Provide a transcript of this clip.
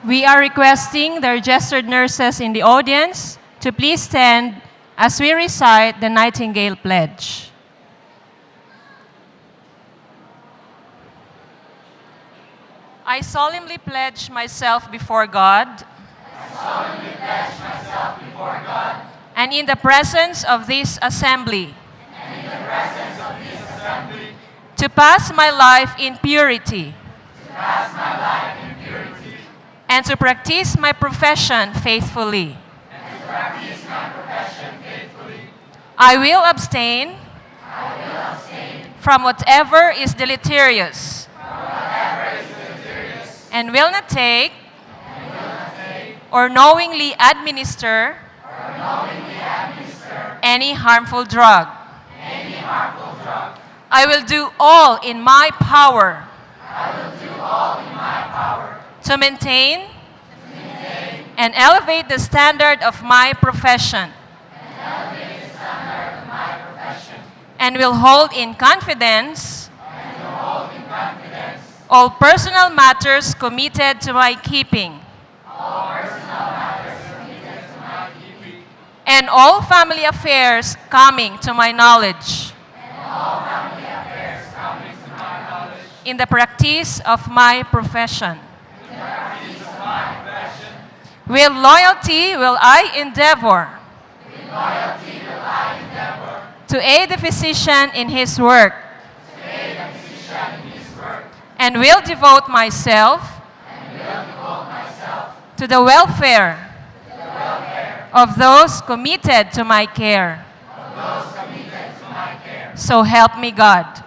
We are requesting the registered nurses in the audience to please stand as we recite the Nightingale Pledge. I solemnly pledge myself before God and in the presence of this assembly to pass my life in purity and to practice my profession faithfully. I will abstain from whatever is deleterious and will not take or knowingly administer any harmful drug. I will do all in my power to maintain and elevate the standard of my profession and will hold in confidence all personal matters committed to my keeping and all family affairs coming to my knowledge in the practice of my profession. With loyalty will I endeavor to aid the physician in his work and will devote myself to the welfare of those committed to my care. So help me God.